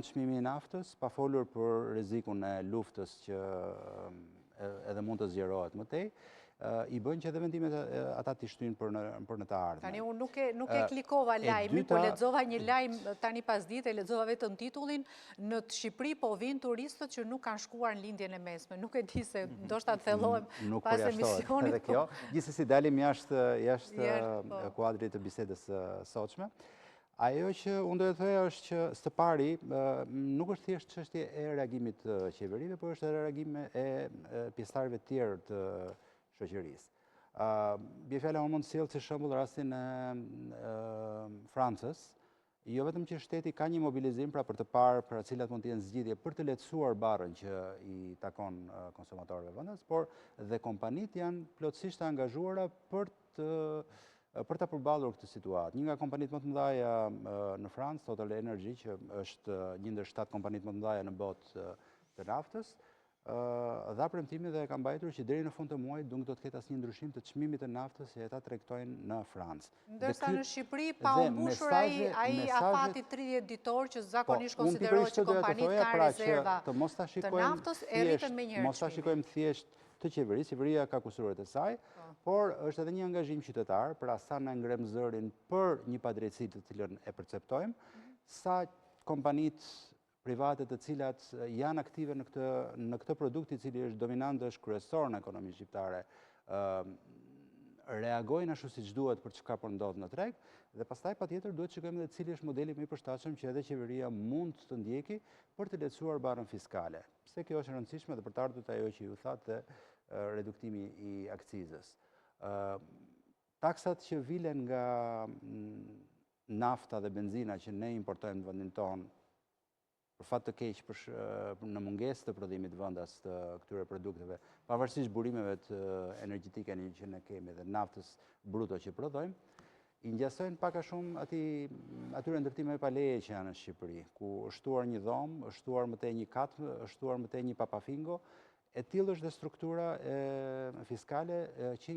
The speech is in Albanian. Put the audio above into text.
çmimi i naftës, pa folur për rrezikun e luftës që edhe mund të zgjerohet më tej, i bëjnë që edhe vendimet ata t'i shtyjnë për në të ardhmen. Tani unë nuk e klikova lajmin, po lexova një lajm tani pas dite, lexova vetëm titullin, në Shqipëri po vinë turistët që nuk kanë shkuar në lindjen e mesme. Nuk e di se ndoshta të thellohem pas emisionit. Edhe kjo, gjithsesi dalim jashtë kuadrit të bisedës së sotshme. Ajo që unë do të thoja është që së pari nuk është thjesht çështje e reagimit të qeverive, por është edhe reagim e pjesëtarëve të tjerë të shoqërisë. Bie fjala unë mund të sjell si shembull rastin e Francës, jo vetëm që shteti ka një mobilizim pra për të parë për cilat mund të jenë zgjidhje për të lehtësuar barrën që i takon konsumatorëve vendas, por dhe kompanitë janë plotësisht të angazhuara për ta përballur këtë situatë. Një nga kompanitë më të mëdha në Francë, Total Energy, që është një ndër 7 kompanitë më të mëdha në botë të naftës, dha premtimin dhe ka mbajtur që deri në fund të muajit do të ketë asnjë ndryshim të çmimit të naftës që ata tregtojnë në Francë. Ndërsa në Shqipëri pa u mbushur ai afati 30 ditor që zakonisht konsiderohet që kompanitë kanë rezerva të naftës e rritën me njëherë. Mos ta shikojmë thjesht të qeverisë, qeveria ka kusuret e saj, por është edhe një angazhim qytetar, pra sa na ngrem zërin për një padrejtësi të cilën e perceptojmë, sa kompanitë private të cilat janë aktive në këtë produkt i cili është dominant dhe është kryesor në ekonominë shqiptare, reagojnë ashtu siç duhet për çka po ndodh në treg, dhe pastaj patjetër duhet të shikojmë edhe cili është modeli më i përshtatshëm që edhe qeveria mund të ndjeki për të lehtësuar barrën fiskale. Pse kjo është e rëndësishme dhe për të ardhur ajo që ju thatë reduktimi i akcizës. Taksat që vilen nga nafta dhe benzina që ne importojmë në vendin tonë, për fat të keq në mungesë të prodhimit vendas të këtyre produkteve, pavarësisht burimeve të energjetike që ne kemi dhe naftës bruto që prodhojmë, i ngjasojnë pak a shumë atyre ndërtimeve pa leje që janë në Shqipëri, ku është shtuar një dhomë, është shtuar më tej një kat, është shtuar më tej një papafingo, e tillë është dhe struktura fiskale që